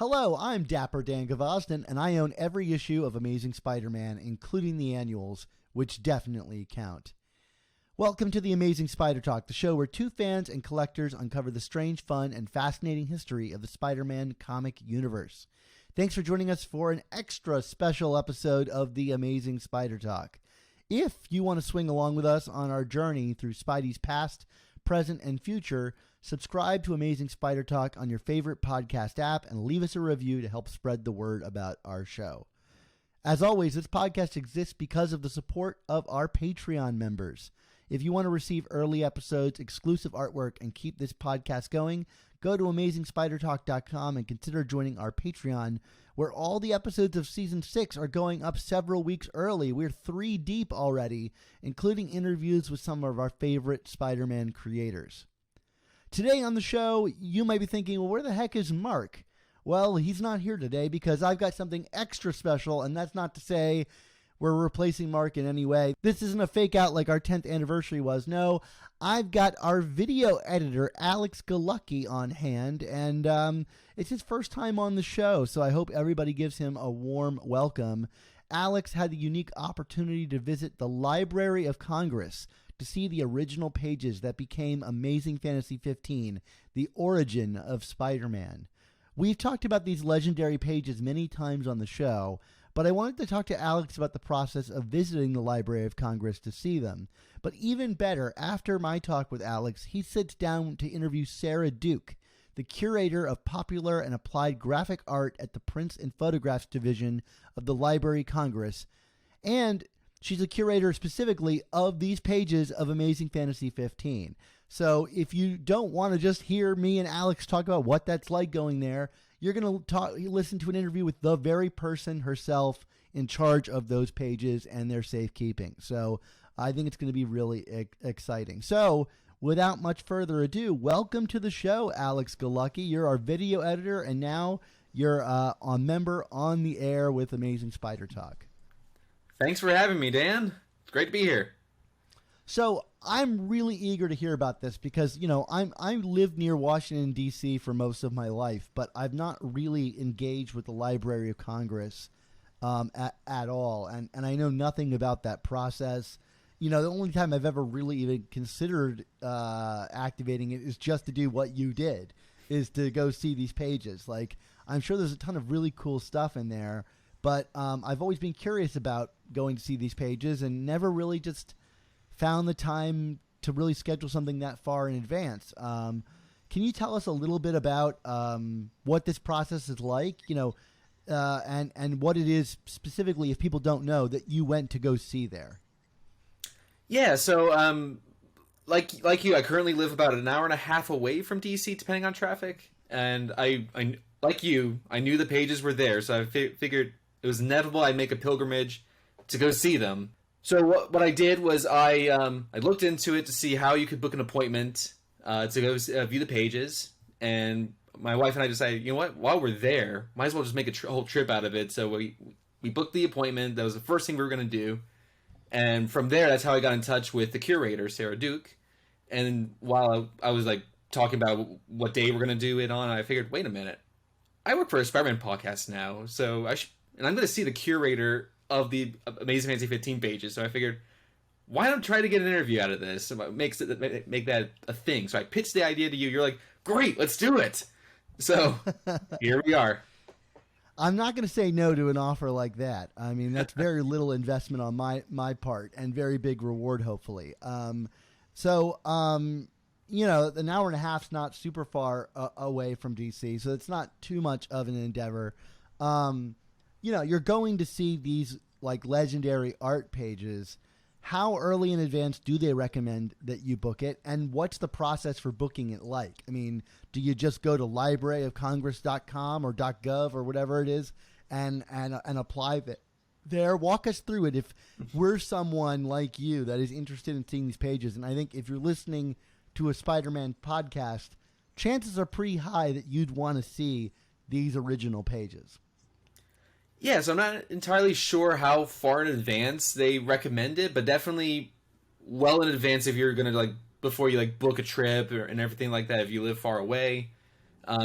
Hello, I'm Dapper Dan Gavosden, and I own every issue of Amazing Spider-Man, including the annuals, which definitely count. Welcome to the Amazing Spider Talk, the show where two fans and collectors uncover the strange, fun, and fascinating history of the Spider-Man comic universe. Thanks for joining us for an extra special episode of the Amazing Spider Talk. If you want to swing along with us on our journey through Spidey's past, present, and future, subscribe to Amazing Spider Talk on your favorite podcast app and leave us a review to help spread the word about our show. As always, this podcast exists because of the support of our Patreon members. If you want to receive early episodes, exclusive artwork, and keep this podcast going, go to AmazingSpiderTalk.com and consider joining our Patreon, where all the episodes of Season 6 are going up several weeks early. We're 3 deep already, including interviews with some of our favorite Spider-Man creators. Today on the show, you might be thinking, well, where the heck is Mark? Well, he's not here today because I've got something extra special, and that's not to say we're replacing Mark in any way. This isn't a fake out like our 10th anniversary was. No, I've got our video editor, Alex Galucki, on hand, and it's his first time on the show, so I hope everybody gives him a warm welcome. Alex had the unique opportunity to visit the Library of Congress to see the original pages that became Amazing Fantasy 15, the origin of Spider-Man. We've talked about these legendary pages many times on the show, but I wanted to talk to Alex about the process of visiting the Library of Congress to see them. But even better, after my talk with Alex, he sits down to interview Sara Duke, the curator of popular and applied graphic art at the Prints and Photographs Division of the Library of Congress. And she's a curator specifically of these pages of Amazing Fantasy 15. So if you don't want to just hear me and Alex talk about what that's like going there, you're going to listen to an interview with the very person herself in charge of those pages and their safekeeping. So I think it's going to be really exciting. So without much further ado, welcome to the show, Alex Galucki. You're our video editor, and now you're a member on the air with Amazing Spider Talk. Thanks for having me, Dan. It's great to be here. So I'm really eager to hear about this because, you know, I lived near Washington, D.C. for most of my life, but I've not really engaged with the Library of Congress at all. And I know nothing about that process. You know, the only time I've ever really even considered activating it is just to do what you did, is to go see these pages. Like, I'm sure there's a ton of really cool stuff in there, but I've always been curious about going to see these pages and never really just found the time to really schedule something that far in advance. Can you tell us a little bit about what this process is like, you know, and what it is specifically, if people don't know, that you went to go see there? Yeah, so like you, I currently live about an hour and a half away from DC, depending on traffic. And I like you, I knew the pages were there, so I figured it was inevitable I'd make a pilgrimage to go see them. So what I did was I looked into it to see how you could book an appointment to go view the pages, and my wife and I decided, you know what, while we're there, might as well just make a whole trip out of it. So we booked the appointment. That was the first thing we were going to do, and from there, that's how I got in touch with the curator, Sara Duke. And while I was like talking about what day we're going to do it on, I figured, wait a minute, I work for a Spider-Man podcast now, so and I'm going to see the curator of the Amazing Fantasy 15 pages, so I figured, why not try to get an interview out of this? Make that a thing. So I pitched the idea to you. You're like, great, let's do it. So here we are. I'm not going to say no to an offer like that. I mean, that's very little investment on my part and very big reward, hopefully. You know, an hour and a half's not super far away from DC, so it's not too much of an endeavor. You know, you're going to see these like legendary art pages. How early in advance do they recommend that you book it? And what's the process for booking it like? I mean, do you just go to libraryofcongress.com or .gov or whatever it is and apply there? Walk us through it if we're someone like you that is interested in seeing these pages. And I think if you're listening to a Spider-Man podcast, chances are pretty high that you'd want to see these original pages. Yeah, so I'm not entirely sure how far in advance they recommend it, but definitely well in advance if you're going to, like, before you, like, book a trip and everything like that, if you live far away.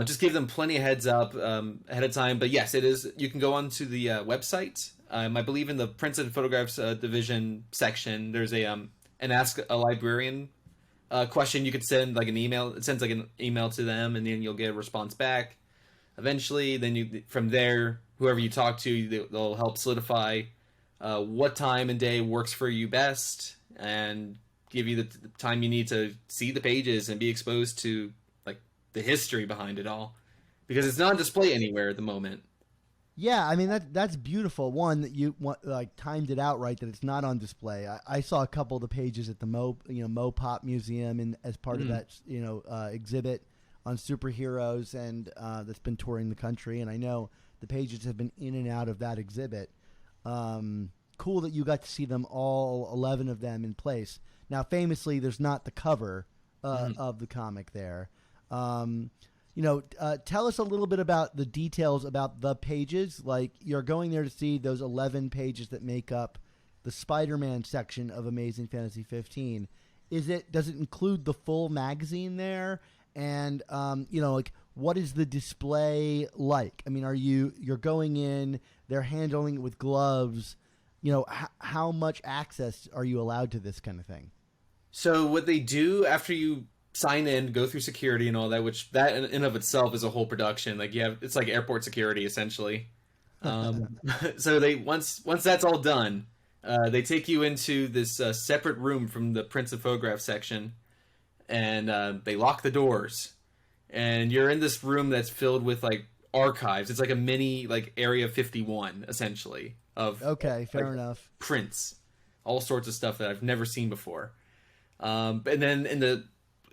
Just give them plenty of heads up ahead of time. But yes, it is. You can go onto the website. I believe in the prints and photographs division section, there's an ask a librarian question. You could send like an email. It sends like an email to them, and then you'll get a response back. Eventually, then you from there, whoever you talk to, they'll help solidify what time and day works for you best, and give you the time you need to see the pages and be exposed to like the history behind it all, because it's not on display anywhere at the moment. Yeah, I mean that's beautiful. One, that you like timed it out right, that it's not on display. I saw a couple of the pages at the Mopop Museum and as part of that exhibit on superheroes, and that's been touring the country. And I know the pages have been in and out of that exhibit. Cool that you got to see them all 11 of them in place. Now, famously, there's not the cover of the comic there. Tell us a little bit about the details about the pages. Like, you're going there to see those 11 pages that make up the Spider-Man section of Amazing Fantasy 15. Does it include the full magazine there? And, what is the display like? I mean, you're going in, they're handling it with gloves. How much access are you allowed to this kind of thing? So what they do after you sign in, go through security and all that, which that in and of itself is a whole production. Like it's like airport security essentially. So they once that's all done, they take you into this separate room from the prints and photograph section, and they lock the doors, and you're in this room that's filled with like archives. It's like a mini like Area 51 essentially of fair enough, prints, all sorts of stuff that I've never seen before. And then in the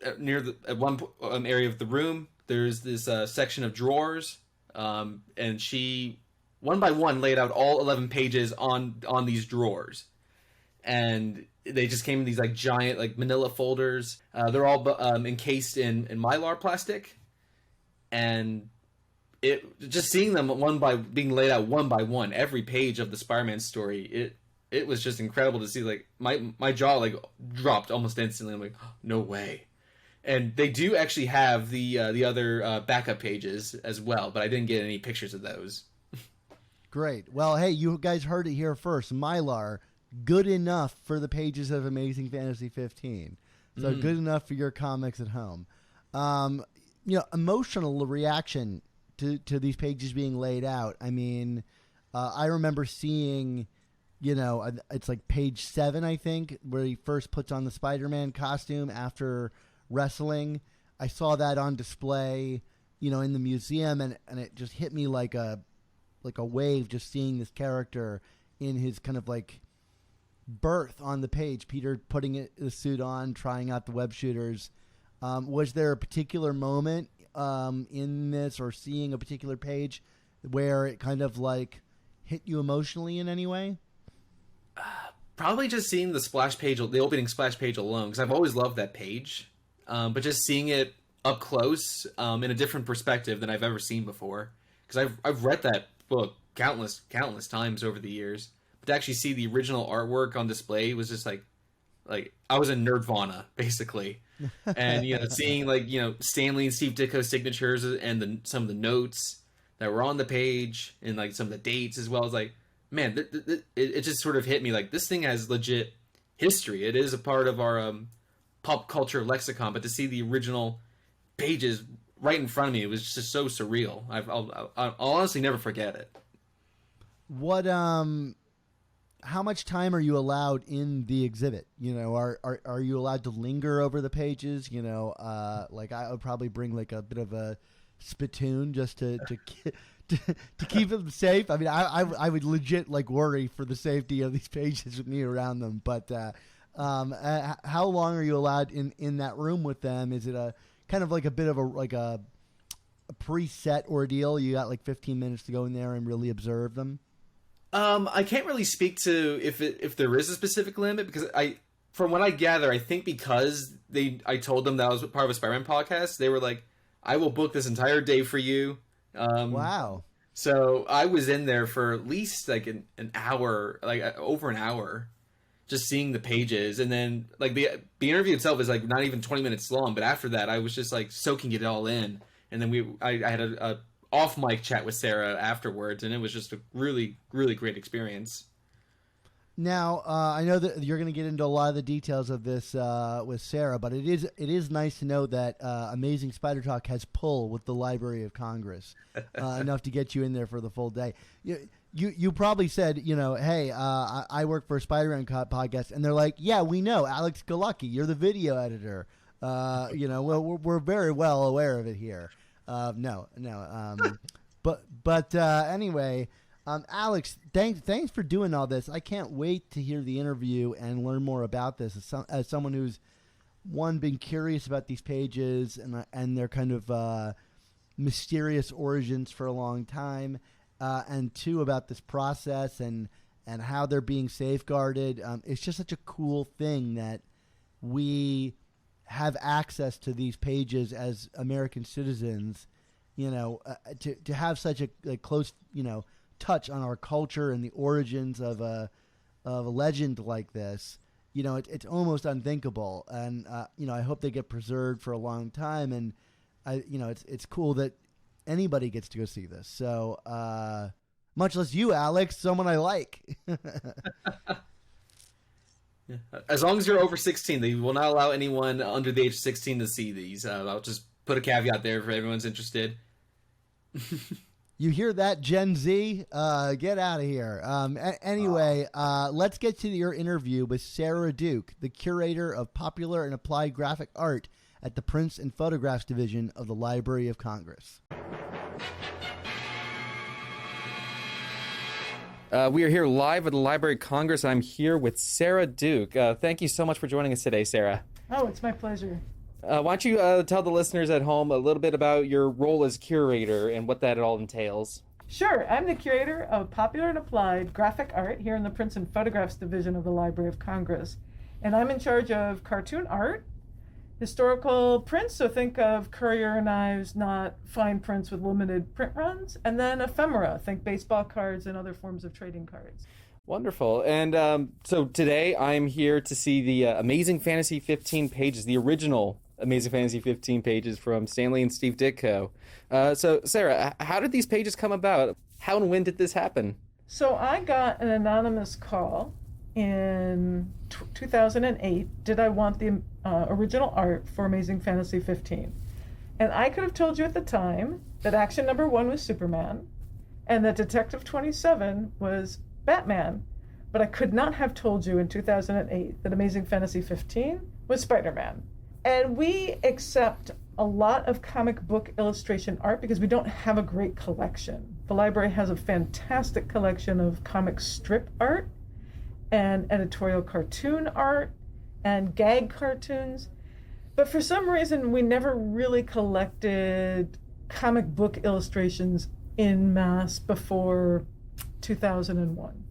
at one area of the room, there's this section of drawers, and she one by one laid out all 11 pages on these drawers, and they just came in these like giant like manila folders. They're all encased in Mylar plastic, and just seeing them being laid out one by one, every page of the Spider-Man story, it was just incredible to see. Like my jaw like dropped almost instantly. I'm like, oh, no way. And they do actually have the other backup pages as well, but I didn't get any pictures of those. Great. Well, hey, you guys heard it here first. Mylar, good enough for the pages of Amazing Fantasy 15. So good enough for your comics at home. Emotional reaction to these pages being laid out. I mean, I remember seeing, it's like page 7, I think, where he first puts on the Spider-Man costume after wrestling. I saw that on display, in the museum, and it just hit me like a wave, just seeing this character in his kind of like birth on the page. Peter putting the suit on, trying out the web shooters. Was there a particular moment in this, or seeing a particular page, where it kind of like hit you emotionally in any way? Probably just seeing the splash page, the opening splash page alone, because I've always loved that page. But just seeing it up close, in a different perspective than I've ever seen before, because I've read that book countless times over the years. But to actually see the original artwork on display was just like I was in Nerdvana basically, and seeing like Stan Lee and Steve Ditko's signatures and some of the notes that were on the page and like some of the dates as well. As like, man, it just sort of hit me like this thing has legit history. It is a part of our pop culture lexicon, but to see the original pages right in front of me, it was just so surreal. I'll honestly never forget it. What how much time are you allowed in the exhibit? Are you allowed to linger over the pages? Like I would probably bring like a bit of a spittoon just to keep them safe. I mean, I would legit like worry for the safety of these pages with me around them. But how long are you allowed in that room with them? Is it a kind of like a bit of a preset ordeal? You got like 15 minutes to go in there and really observe them? I can't really speak to if there is a specific limit, because from what I gather, I think because I told them that I was part of a Spider-Man podcast, they were like, I will book this entire day for you. Wow. So I was in there for at least like an hour, like over an hour, just seeing the pages. And then like the interview itself is like not even 20 minutes long, but after that I was just like soaking it all in and then I had a off mic chat with Sarah afterwards, and it was just a really, really great experience. Now, I know that you're going to get into a lot of the details of this with Sarah, but it is nice to know that Amazing Spider Talk has pull with the Library of Congress enough to get you in there for the full day. You probably said, hey, I work for a Spider-Man podcast, and they're like, yeah, we know, Alex Galucki, you're the video editor. We're very well aware of it here. But anyway. Alex, thanks for doing all this. I can't wait to hear the interview and learn more about this. As someone who's, one, been curious about these pages and their kind of mysterious origins for a long time, and two, about this process and how they're being safeguarded. It's just such a cool thing that we have access to these pages as American citizens, to have such a close, touch on our culture and the origins of a legend like this. It's almost unthinkable, and I hope they get preserved for a long time. And it's cool that anybody gets to go see this. So much less you, Alex, someone I like. As long as you're over 16, they will not allow anyone under the age of 16 to see these. I'll just put a caveat there for everyone's interested. You hear that, Gen Z? Get out of here. Anyway, let's get to your interview with Sara Duke, the curator of popular and applied graphic art at the Prints and Photographs Division of the Library of Congress. We are here live at the Library of Congress. I'm here with Sara Duke. Thank you so much for joining us today, Sarah. Oh, it's my pleasure. Why don't you tell the listeners at home a little bit about your role as curator and what that all entails? Sure. I'm the curator of popular and applied graphic art here in the Prints and Photographs Division of the Library of Congress. And I'm in charge of cartoon art, historical prints, so think of courier knives, not fine prints with limited print runs, and then ephemera, think baseball cards and other forms of trading cards. Wonderful. And so today I'm here to see the Amazing Fantasy 15 pages, the original Amazing Fantasy 15 pages from Stanley and Steve Ditko. So, Sarah, how did these pages come about? How and when did this happen? So I got an anonymous call in 2008. Did I want the original art for Amazing Fantasy 15? And I could have told you at the time that Action Number 1 was Superman and that Detective 27 was Batman. But I could not have told you in 2008 that Amazing Fantasy 15 was Spider-Man. And we accept a lot of comic book illustration art because we don't have a great collection. The library has a fantastic collection of comic strip art and editorial cartoon art and gag cartoons. But for some reason, we never really collected comic book illustrations en masse before 2001.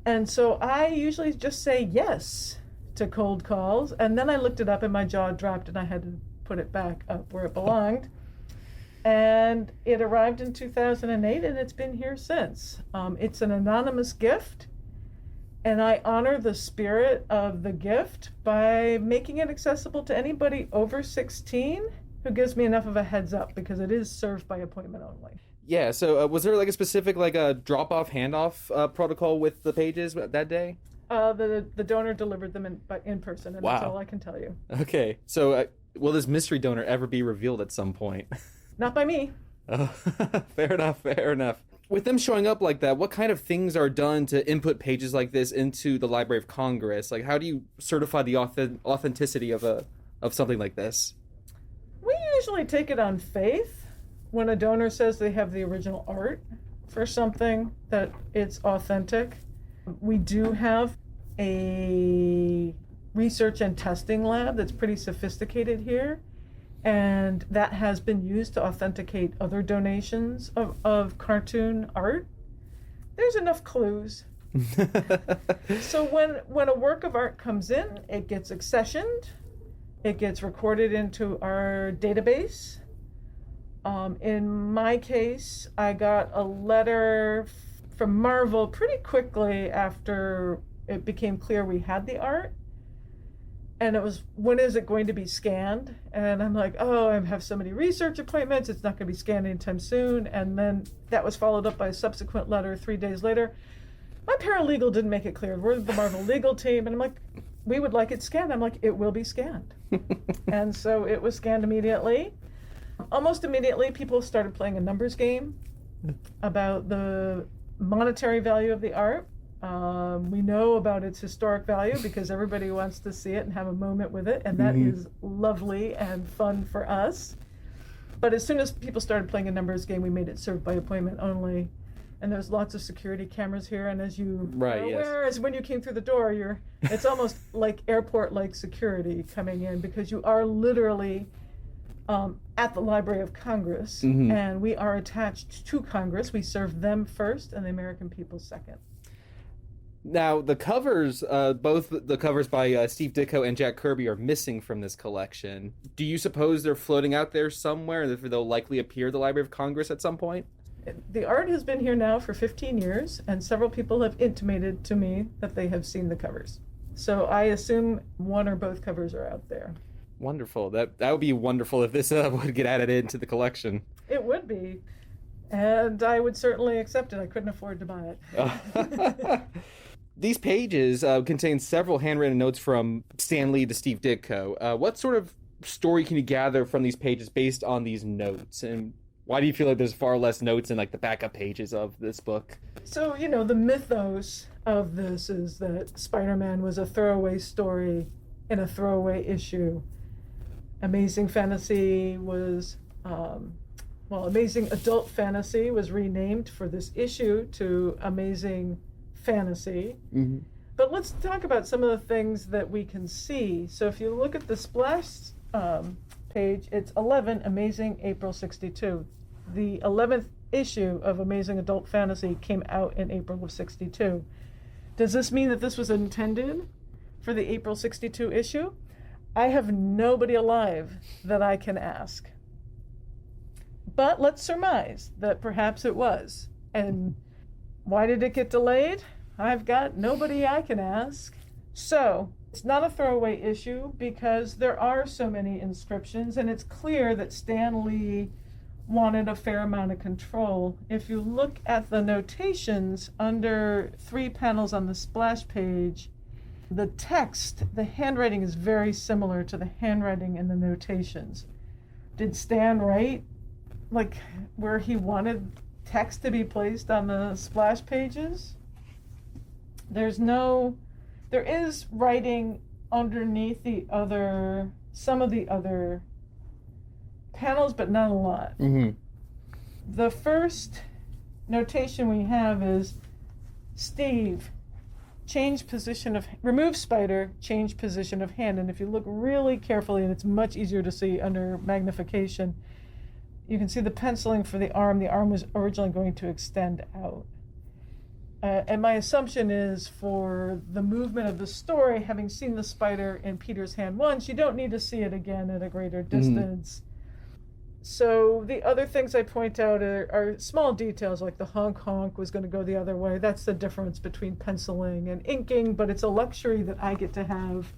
And so I usually just say yes to cold calls, and then I looked it up and my jaw dropped and I had to put it back up where it belonged. And it arrived in 2008 and it's been here since. It's an anonymous gift, and I honor the spirit of the gift by making it accessible to anybody over 16 who gives me enough of a heads up, because it is served by appointment only. Yeah, so was there like a specific a drop-off, handoff protocol with the pages that day? The donor delivered them in person, and Wow. That's all I can tell you. Okay, so will this mystery donor ever be revealed at some point? Not by me. Oh, fair enough. With them showing up like that, what kind of things are done to input pages like this into the Library of Congress? Like, how do you certify the authenticity of something like this? We usually take it on faith when a donor says they have the original art for something, that it's authentic. We do have a research and testing lab that's pretty sophisticated here, and that has been used to authenticate other donations of cartoon art. There's enough clues. So when a work of art comes in, it gets accessioned, it gets recorded into our database. In my case, I got a letter from Marvel pretty quickly after it became clear we had the art. And it was, when is it going to be scanned? And I'm like, oh, I have so many research appointments. It's not going to be scanned anytime soon. And then that was followed up by a subsequent letter 3 days later. My paralegal didn't make it clear. We're the Marvel legal team. And I'm like, we would like it scanned. I'm like, it will be scanned. And so it was scanned immediately. Almost immediately, people started playing a numbers game about the monetary value of the art. We know about its historic value because everybody wants to see it and have a moment with it, and that is lovely and fun for us. But as soon as people started playing a numbers game, we made it served by appointment only. And there's lots of security cameras here, and as you are aware, as when you came through the door, it's almost like airport-like security coming in, because you are literally at the Library of Congress, and we are attached to Congress. We serve them first and the American people second. Now, the covers, both the covers by Steve Ditko and Jack Kirby, are missing from this collection. Do you suppose they're floating out there somewhere, and they'll likely appear at the Library of Congress at some point? The art has been here now for 15 years, and several people have intimated to me that they have seen the covers. So I assume one or both covers are out there. Wonderful. That would be wonderful if this would get added into the collection. It would be. And I would certainly accept it. I couldn't afford to buy it. These pages contain several handwritten notes from Stan Lee to Steve Ditko. What sort of story can you gather from these pages based on these notes? And why do you feel like there's far less notes in like the backup pages of this book? So, the mythos of this is that Spider-Man was a throwaway story in a throwaway issue. Amazing Fantasy was, Amazing Adult Fantasy was renamed for this issue to Amazing Fantasy. But let's talk about some of the things that we can see. So if you look at the splash page, it's 11, Amazing April 62. The 11th issue of Amazing Adult Fantasy came out in April of 62. Does this mean that this was intended for the April 62 issue? I have nobody alive that I can ask. But let's surmise that perhaps it was. And why did it get delayed? I've got nobody I can ask. So it's not a throwaway issue because there are so many inscriptions, and it's clear that Stan Lee wanted a fair amount of control. If you look at the notations under 3 panels on the splash page, the text, the handwriting is very similar to the handwriting in the notations. Did Stan write like where he wanted text to be placed on the splash pages? There is writing underneath some of the other panels, but not a lot. The first notation we have is Steve, remove spider, change position of hand. And if you look really carefully, and it's much easier to see under magnification, you can see the penciling for the arm. The arm was originally going to extend out. And my assumption is for the movement of the story, having seen the spider in Peter's hand once, you don't need to see it again at a greater distance. So the other things I point out are small details, like the honk was going to go the other way. That's the difference between penciling and inking, but it's a luxury that I get to have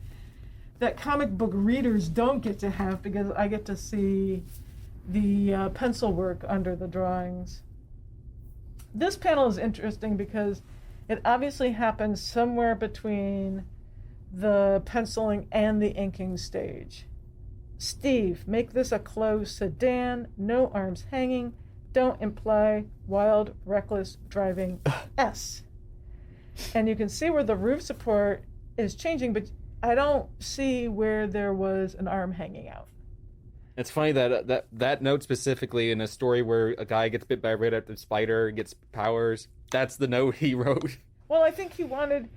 that comic book readers don't get to have, because I get to see the pencil work under the drawings. This panel is interesting because it obviously happens somewhere between the penciling and the inking stage. Steve, make this a closed sedan, no arms hanging, don't imply wild, reckless driving. S. And you can see where the roof support is changing, but I don't see where there was an arm hanging out. It's funny that note specifically in a story where a guy gets bit by a radioactive spider, gets powers, that's the note he wrote. Well, I think he wanted,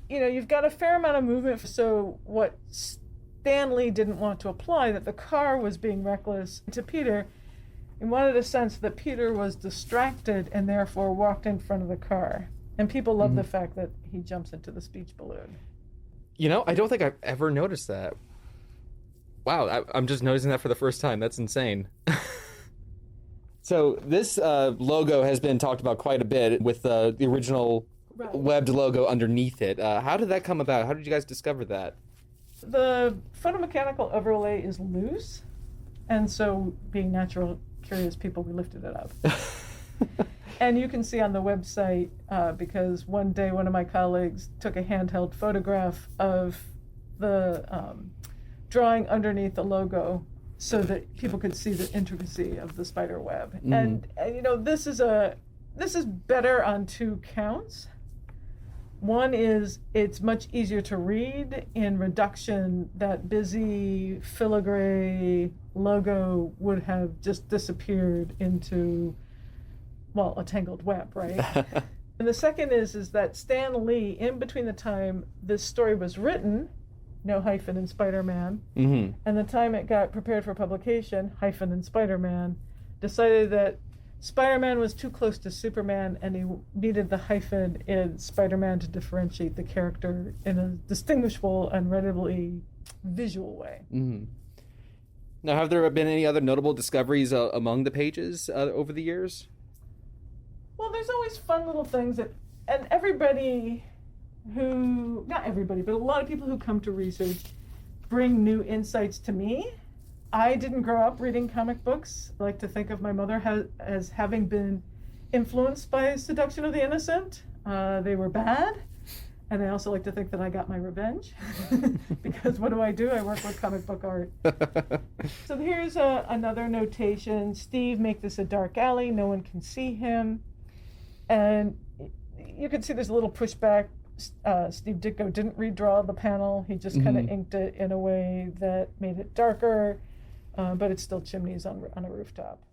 you've got a fair amount of movement, so what Stan Lee didn't want to apply, that the car was being reckless to Peter, and wanted a sense that Peter was distracted and therefore walked in front of the car. And people love the fact that he jumps into the speech balloon. I don't think I've ever noticed that. Wow, I'm just noticing that for the first time. That's insane. So this logo has been talked about quite a bit with the original webbed logo underneath it. How did that come about? How did you guys discover that? The photomechanical overlay is loose, and so being natural curious people, we lifted it up. And you can see on the website, because one day one of my colleagues took a handheld photograph of the drawing underneath the logo so that people could see the intricacy of the spider web. And you know, this is better on two counts. One is it's much easier to read. In reduction, that busy filigree logo would have just disappeared into, well, a tangled web, right? And the second is that Stan Lee, in between the time this story was written, no hyphen in Spider-Man, and the time it got prepared for publication, hyphen in Spider-Man, decided that Spider-Man was too close to Superman and he needed the hyphen in Spider-Man to differentiate the character in a distinguishable and readily visual way. Now, have there been any other notable discoveries among the pages over the years? Well, there's always fun little things that, and everybody who, not everybody, but a lot of people who come to research bring new insights to me. I didn't grow up reading comic books. I like to think of my mother as having been influenced by Seduction of the Innocent. They were bad. And I also like to think that I got my revenge. Because what do? I work with comic book art. So here's another notation. Steve, make this a dark alley. No one can see him. And you can see there's a little pushback. Steve Ditko didn't redraw the panel. He just kind of inked it in a way that made it darker. But it's still chimneys on a rooftop.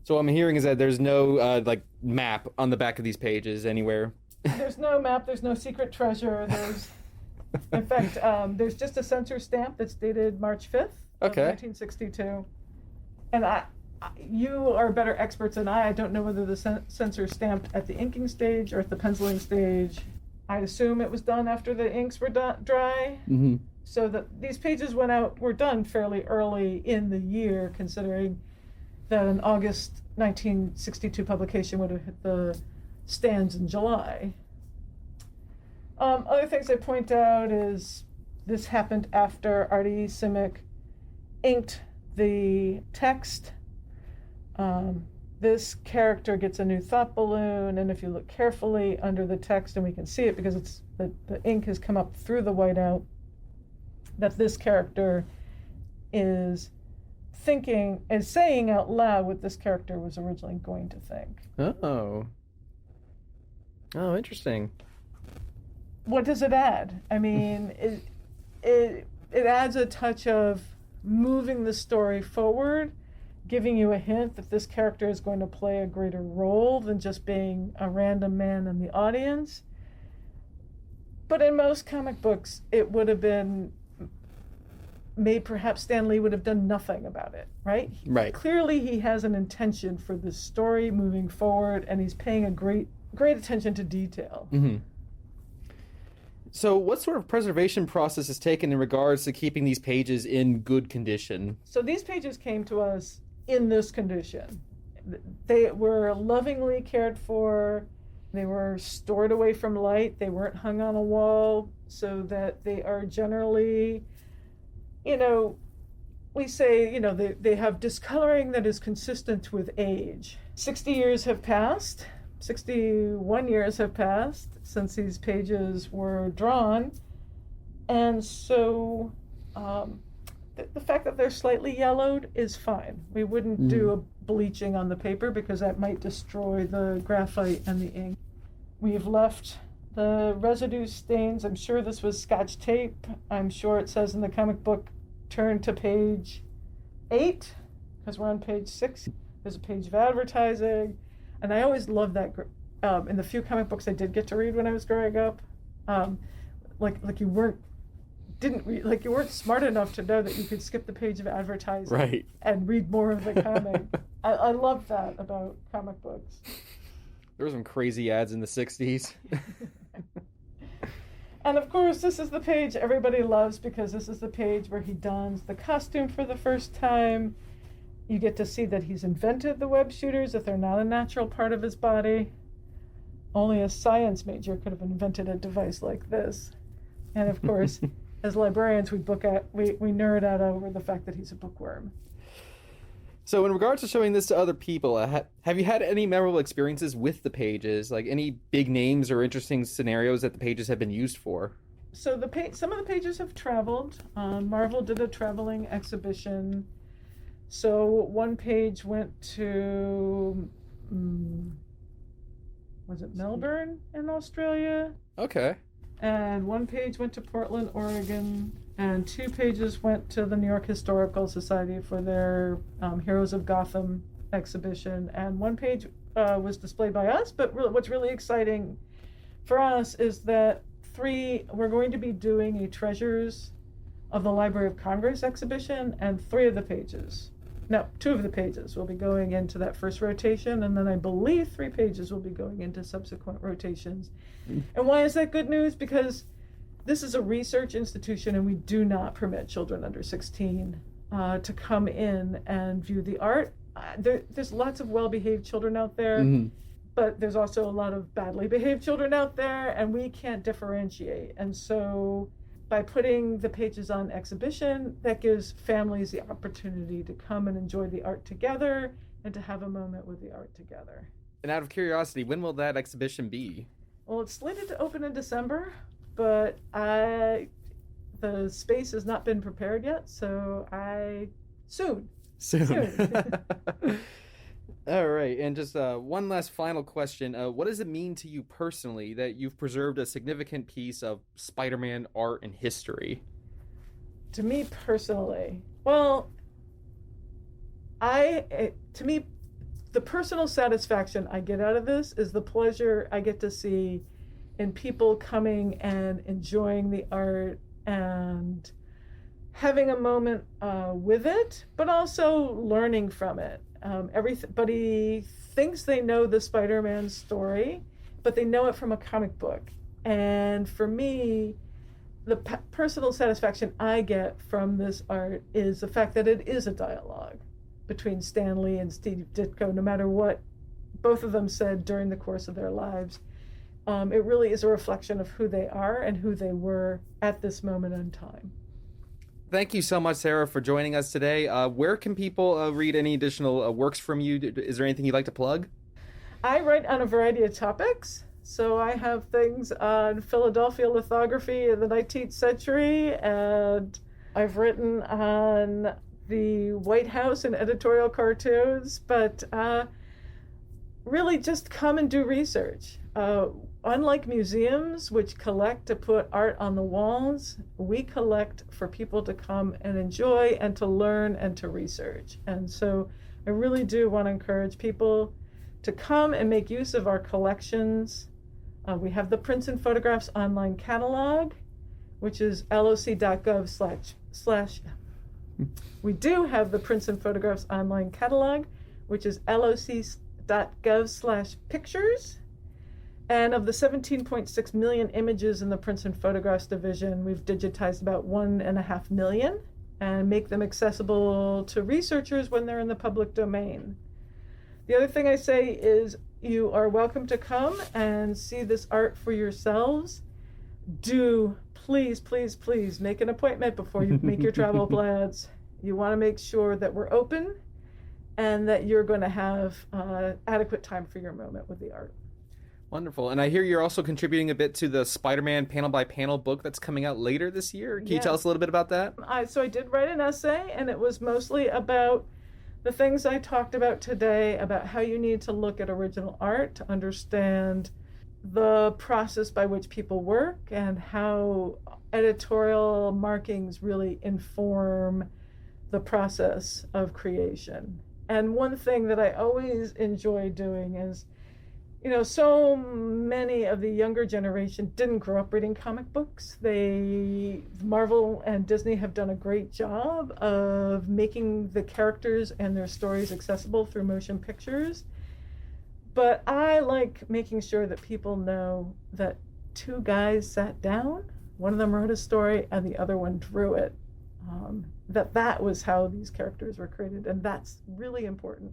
So what I'm hearing is that there's no map on the back of these pages anywhere. There's no map. There's no secret treasure. In fact, there's just a censor stamp that's dated March 5th of 1962. And you are better experts than I. I don't know whether the censor stamped at the inking stage or at the penciling stage. I assume it was done after the inks were dry. So that these pages were done fairly early in the year, considering that an August 1962 publication would have hit the stands in July. Other things I point out is this happened after Artie Simic inked the text. This character gets a new thought balloon, and if you look carefully under the text, and we can see it because the ink has come up through the whiteout, that this character is saying out loud what this character was originally going to think. Oh, interesting. What does it add? I mean, it adds a touch of moving the story forward, giving you a hint that this character is going to play a greater role than just being a random man in the audience. But in most comic books, it would have been made, perhaps Stan Lee would have done nothing about it, right? Right. Clearly, he has an intention for this story moving forward, and he's paying a great attention to detail. So what sort of preservation process is taken in regards to keeping these pages in good condition? So these pages came to us in this condition. They were lovingly cared for. They were stored away from light. They weren't hung on a wall, so that they are generally, we say, they have discoloring that is consistent with age. 60 years have passed. 61 years have passed since these pages were drawn. And so the fact that they're slightly yellowed is fine. We wouldn't do a bleaching on the paper because that might destroy the graphite and the ink. We've left the residue stains. I'm sure this was Scotch tape. I'm sure it says in the comic book, turn to page 8, because we're on page 6. There's a page of advertising. And I always loved that. In the few comic books I did get to read when I was growing up, you weren't smart enough to know that you could skip the page of advertising and read more of the comic. I love that about comic books. There were some crazy ads in the 60s. And of course, this is the page everybody loves because this is the page where he dons the costume for the first time. You get to see that he's invented the web shooters if they're not a natural part of his body. Only a science major could have invented a device like this. And of course, as librarians, we nerd out over the fact that he's a bookworm. So in regards to showing this to other people, have you had any memorable experiences with the pages? Like any big names or interesting scenarios that the pages have been used for? So some of the pages have traveled. Marvel did a traveling exhibition. So one page went to, was it Melbourne in Australia? Okay. And one page went to Portland, Oregon. And 2 pages went to the New York Historical Society for their Heroes of Gotham exhibition. And 1 page was displayed by us. But what's really exciting for us is that we're going to be doing a Treasures of the Library of Congress exhibition, and 2 of the pages will be going into that first rotation, and then I believe 3 pages will be going into subsequent rotations. And why is that good news? Because this is a research institution, and we do not permit children under 16 to come in and view the art. There's lots of well-behaved children out there. Mm-hmm. But there's also a lot of badly behaved children out there, and we can't differentiate. And so by putting the pages on exhibition, that gives families the opportunity to come and enjoy the art together and to have a moment with the art together. And out of curiosity, when will that exhibition be? Well, it's slated to open in December, but the space has not been prepared yet, so soon. All right, and just one last final question. What does it mean to you personally that you've preserved a significant piece of Spider-Man art and history? To me personally, well, the personal satisfaction I get out of this is the pleasure I get to see in people coming and enjoying the art and having a moment with it, but also learning from it. Everybody thinks they know the Spider-Man story, but they know it from a comic book. And for me, the personal satisfaction I get from this art is the fact that it is a dialogue between Stan Lee and Steve Ditko, no matter what both of them said during the course of their lives. It really is a reflection of who they are and who they were at this moment in time. Thank you so much, Sara, for joining us today. Where can people read any additional works from you? Is there anything you'd like to plug? I write on a variety of topics. So I have things on Philadelphia lithography in the 19th century, and I've written on the White House and editorial cartoons, but really just come and do research. Unlike museums, which collect to put art on the walls, we collect for people to come and enjoy and to learn and to research. And so I really do want to encourage people to come and make use of our collections. We have the Prints and Photographs online catalog, which is loc.gov/. We do have the Prints and Photographs online catalog, which is loc.gov/pictures. And of the 17.6 million images in the Prints and Photographs division, we've digitized about 1.5 million and make them accessible to researchers when they're in the public domain. The other thing I say is you are welcome to come and see this art for yourselves. Do please, please, please make an appointment before you make your travel plans. You want to make sure that we're open and that you're going to have adequate time for your moment with the art. Wonderful. And I hear you're also contributing a bit to the Spider-Man panel-by-panel book that's coming out later this year. Can you tell us a little bit about that? So I did write an essay, and it was mostly about the things I talked about today, about how you need to look at original art to understand the process by which people work and how editorial markings really inform the process of creation. And one thing that I always enjoy doing is, so many of the younger generation didn't grow up reading comic books. Marvel and Disney have done a great job of making the characters and their stories accessible through motion pictures. But I like making sure that people know that 2 guys sat down, one of them wrote a story and the other one drew it. That was how these characters were created, and that's really important.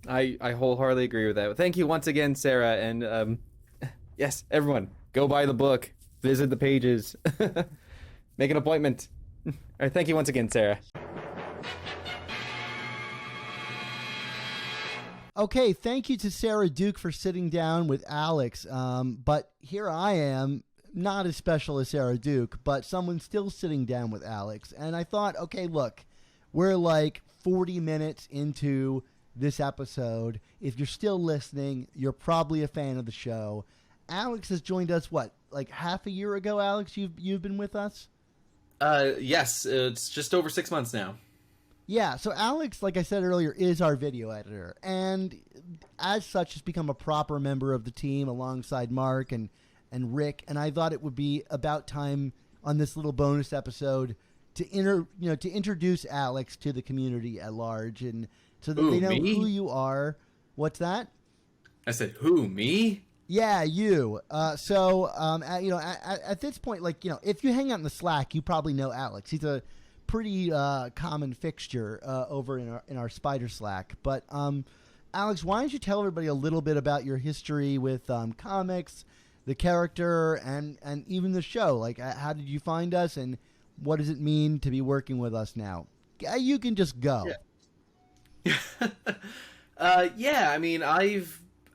I wholeheartedly agree with that. Thank you once again, Sara. And yes, everyone, go buy the book, visit the pages. Make an appointment. All right, thank you once again, Sarah. Okay, thank you to Sara Duke for sitting down with Alex. But here I am, not as special as Sara Duke, but someone still sitting down with Alex. And I thought, okay, look, we're like 40 minutes into this episode. If you're still listening, you're probably a fan of the show. Alex has joined us, what, like half a year ago, Alex? You've been with us? Yes, it's just over 6 months now. Yeah, so Alex, like I said earlier, is our video editor, and as such has become a proper member of the team alongside Mark and Rick, and I thought it would be about time on this little bonus episode to introduce Alex to the community at large, and so that they know me? who you are. What's that? I said, who, me? Yeah, you. At this point, like, if you hang out in the Slack, you probably know Alex. He's a pretty common fixture over in our Spider Slack. But Alex, why don't you tell everybody a little bit about your history with comics, the character, and even the show? Like, how did you find us, and what does it mean to be working with us now? You can just go. Yeah. I mean, I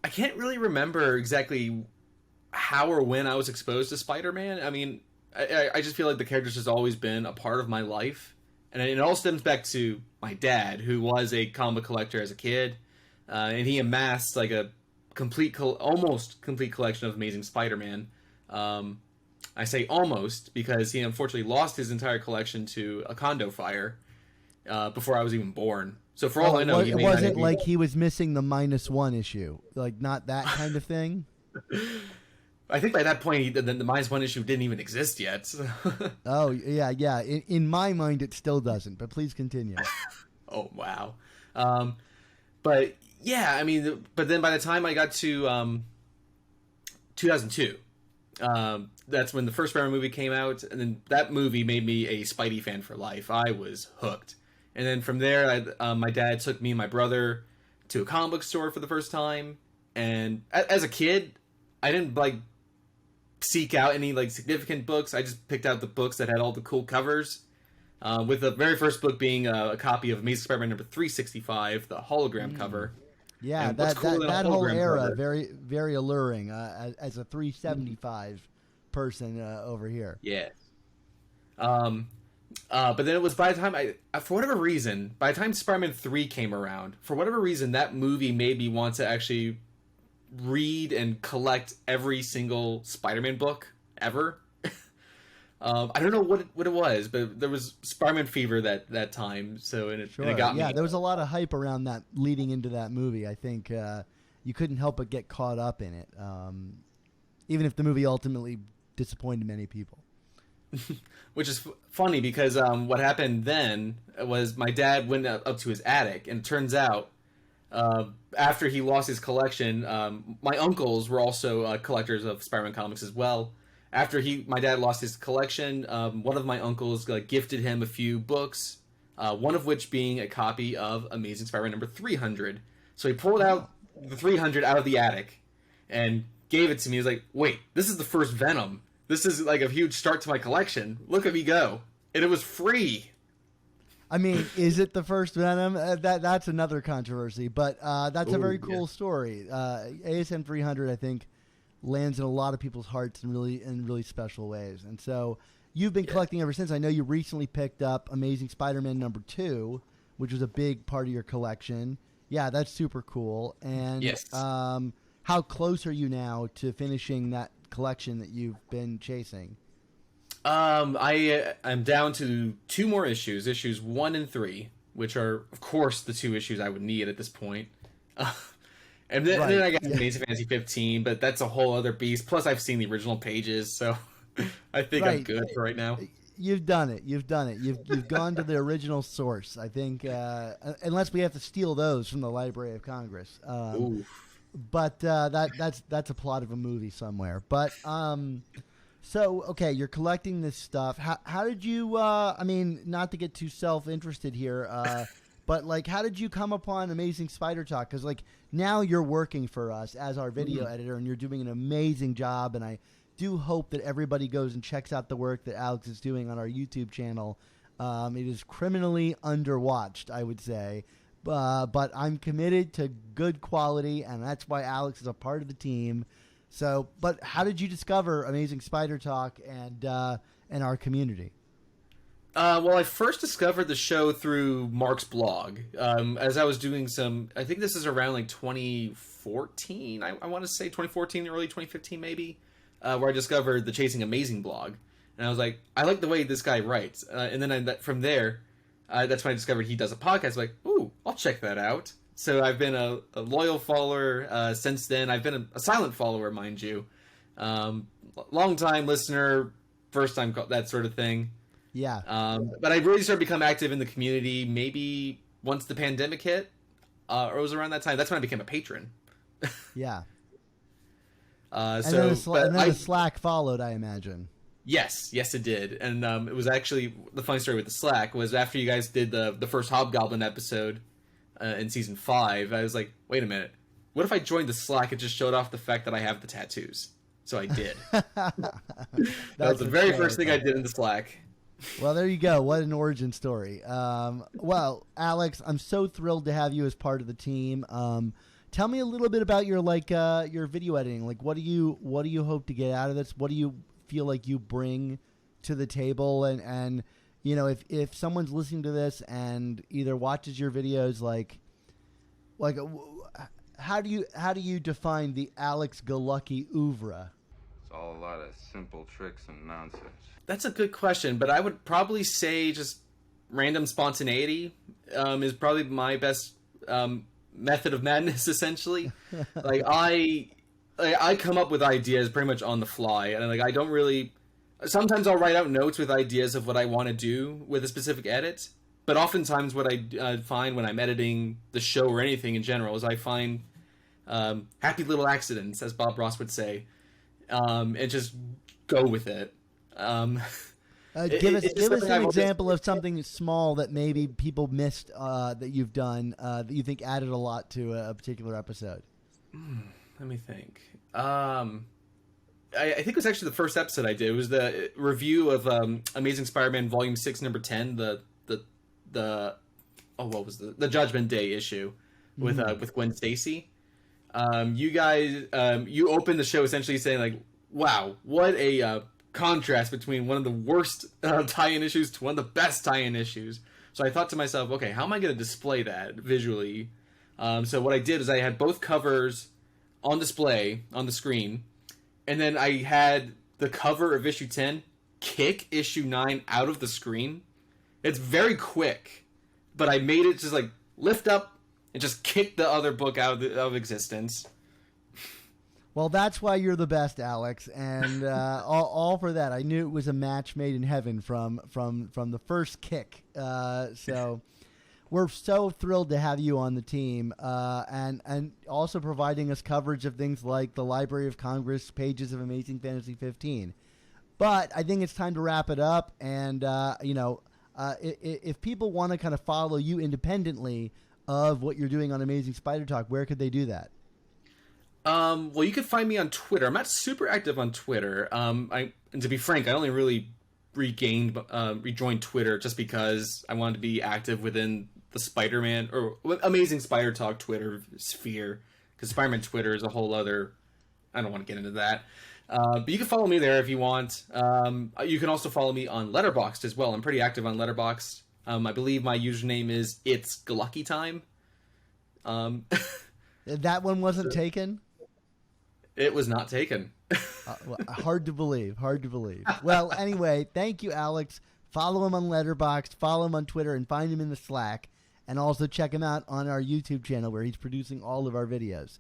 can't really remember exactly how or when I was exposed to Spider-Man. I mean, I just feel like the character's just always been a part of my life. And it all stems back to my dad, who was a comic collector as a kid. And he amassed like a almost complete collection of Amazing Spider-Man. I say almost because he unfortunately lost his entire collection to a condo fire before I was even born. So for all I know, it wasn't like he was missing the -1 issue, like not that kind of thing. I think by that point, the -1 issue didn't even exist yet. So. Oh yeah. In my mind, it still doesn't. But please continue. Oh wow. But yeah, I mean, but then by the time I got to 2002, that's when the first Spider-Man movie came out, and then that movie made me a Spidey fan for life. I was hooked. And then from there, my dad took me and my brother to a comic book store for the first time. And as a kid, I didn't like seek out any like significant books. I just picked out the books that had all the cool covers. With the very first book being a copy of Amazing Spider-Man number 365, the hologram cover. Yeah, that whole era, cover, very, very alluring as a 375 person over here. Yeah. But then it was by the time for whatever reason, by the time Spider-Man 3 came around, for whatever reason, that movie made me want to actually read and collect every single Spider-Man book ever. I don't know what it was, but there was Spider-Man fever that time, so and it got me. Yeah, there was a lot of hype around that leading into that movie. I think you couldn't help but get caught up in it, even if the movie ultimately disappointed many people. Which is funny because what happened then was my dad went up to his attic, and it turns out after he lost his collection, my uncles were also collectors of Spider-Man comics as well. After my dad lost his collection, one of my uncles gifted him a few books, one of which being a copy of Amazing Spider-Man number 300. So he pulled out the 300 out of the attic and gave it to me. He was like, wait, this is the first Venom. This is like a huge start to my collection. Look at me go. And it was free. I mean, is it the first Venom? That's another controversy, but that's a very cool story. ASM 300, I think, lands in a lot of people's hearts in really special ways. And so you've been collecting ever since. I know you recently picked up Amazing Spider-Man number 2, which was a big part of your collection. Yeah, that's super cool. And yes. How close are you now to finishing that collection that you've been chasing? I'm down to 2 more issues 1 and 3, which are, of course, the 2 issues I would need at this point. And then I got Amazing Fantasy 15, but that's a whole other beast. Plus, I've seen the original pages, so I think I'm good for right now. You've done it. You've gone to the original source. I think, unless we have to steal those from the Library of Congress. But that's a plot of a movie somewhere. But so okay, you're collecting this stuff. How did you? I mean, not to get too self-interested here, but like, how did you come upon Amazing Spider Talk? Because like now you're working for us as our video editor, and you're doing an amazing job. And I do hope that everybody goes and checks out the work that Alex is doing on our YouTube channel. It is criminally underwatched, I would say. But I'm committed to good quality, and that's why Alex is a part of the team. So, but how did you discover Amazing Spider Talk and our community? Well, I first discovered the show through Mark's blog. As I was doing I think this is around like 2014, I want to say 2014, early 2015 maybe, where I discovered the Chasing Amazing blog. And I was like, I like the way this guy writes. And then from there, that's when I discovered he does a podcast. Like, ooh, I'll check that out. So I've been a loyal follower since then. I've been a silent follower, mind you. Long-time listener, first-time that sort of thing. Yeah. But I really started to become active in the community maybe once the pandemic hit, or it was around that time. That's when I became a patron. Yeah. And then the Slack followed, I imagine. Yes, it did. And it was actually the funny story with the Slack was after you guys did the first Hobgoblin episode in season 5. I was like, wait a minute, what if I joined the Slack and just showed off the fact that I have the tattoos? So I did. That was the very first thing I did in the Slack. Well, there you go. What an origin story. Well, Alex, I'm so thrilled to have you as part of the team. Tell me a little bit about your video editing. Like, what do you hope to get out of this? What do you feel like you bring to the table? And you know, if someone's listening to this and either watches your videos, like how do you define the Alex Galucki oeuvre? It's all a lot of simple tricks and nonsense. That's a good question, but I would probably say just random spontaneity is probably my best method of madness, essentially. Like I come up with ideas pretty much on the fly, and like I don't really. Sometimes I'll write out notes with ideas of what I want to do with a specific edit, but oftentimes what I find when I'm editing the show or anything in general is I find happy little accidents, as Bob Ross would say, and just go with it. Give us an example of something small that maybe people missed that you've done that you think added a lot to a particular episode. Let me think. I think it was actually the first episode I did. It was the review of Amazing Spider-Man Volume 6, Number 10, the Judgment Day issue with Gwen Stacy. You guys, you opened the show essentially saying like, "Wow, what a contrast between one of the worst tie-in issues to one of the best tie-in issues." So I thought to myself, okay, how am I going to display that visually? So what I did is I had both covers on display on the screen, and then I had the cover of issue 10 kick issue 9 out of the screen. It's very quick, but I made it just like lift up and just kick the other book out of existence. Well, that's why you're the best, Alex, and all for that. I knew it was a match made in heaven from the first kick. So we're so thrilled to have you on the team, and also providing us coverage of things like the Library of Congress pages of Amazing Fantasy 15. But I think it's time to wrap it up, and if people want to kind of follow you independently of what you're doing on Amazing Spider Talk, where could they do that? Well, you can find me on Twitter. I'm not super active on Twitter. And to be frank, I only really rejoined Twitter just because I wanted to be active within the Spider-Man or Amazing Spider Talk Twitter sphere, because Spider-Man Twitter is a whole other. I don't want to get into that. But you can follow me there if you want. You can also follow me on Letterboxd as well. I'm pretty active on Letterboxd. I believe my username is It's Galucky Time. That one wasn't taken? It was not taken. Hard to believe. Well, anyway, thank you, Alex. Follow him on Letterboxd, follow him on Twitter, and find him in the Slack. And also check him out on our YouTube channel where he's producing all of our videos.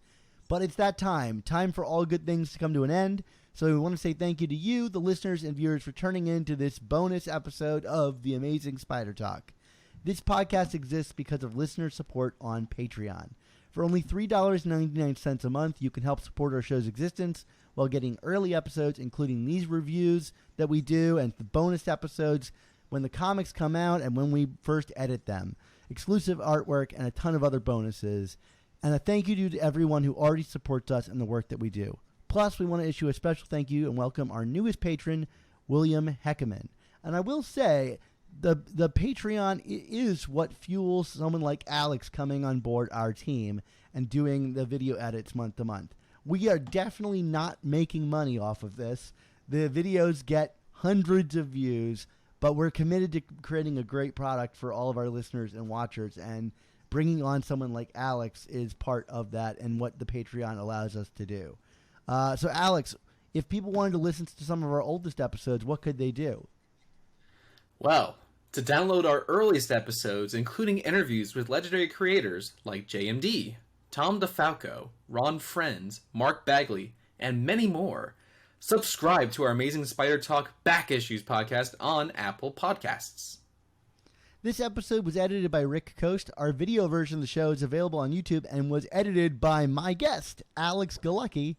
But it's that time for all good things to come to an end. So we want to say thank you to you, the listeners and viewers, for turning in to this bonus episode of The Amazing Spider Talk. This podcast exists because of listener support on Patreon. For only $3.99 a month, you can help support our show's existence while getting early episodes, including these reviews that we do and the bonus episodes when the comics come out and when we first edit them, exclusive artwork, and a ton of other bonuses. And a thank you to everyone who already supports us and the work that we do. Plus, we want to issue a special thank you and welcome our newest patron, William Heckerman. And I will say, the Patreon is what fuels someone like Alex coming on board our team and doing the video edits month to month. We are definitely not making money off of this. The videos get hundreds of views, but we're committed to creating a great product for all of our listeners and watchers, and bringing on someone like Alex is part of that and what the Patreon allows us to do. So, Alex, if people wanted to listen to some of our oldest episodes, what could they do? Well, to download our earliest episodes, including interviews with legendary creators like JMD, Tom DeFalco, Ron Friends, Mark Bagley, and many more, subscribe to our Amazing Spider Talk Back Issues podcast on Apple Podcasts. This episode was edited by Rick Coast. Our video version of the show is available on YouTube and was edited by my guest, Alex Galucki.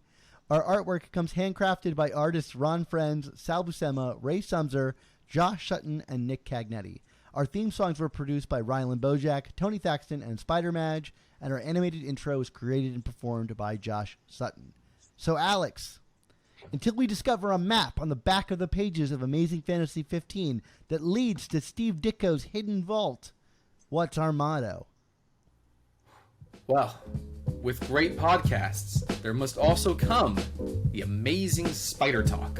Our artwork comes handcrafted by artists Ron Friends, Sal Buscema, Ray Sumser, Josh Sutton, and Nick Cagnetti. Our theme songs were produced by Rylan Bojack, Tony Thaxton, and Spider Madge, and our animated intro was created and performed by Josh Sutton. So, Alex, until we discover a map on the back of the pages of Amazing Fantasy 15 that leads to Steve Ditko's hidden vault, what's our motto? Well, with great podcasts, there must also come the Amazing Spider Talk.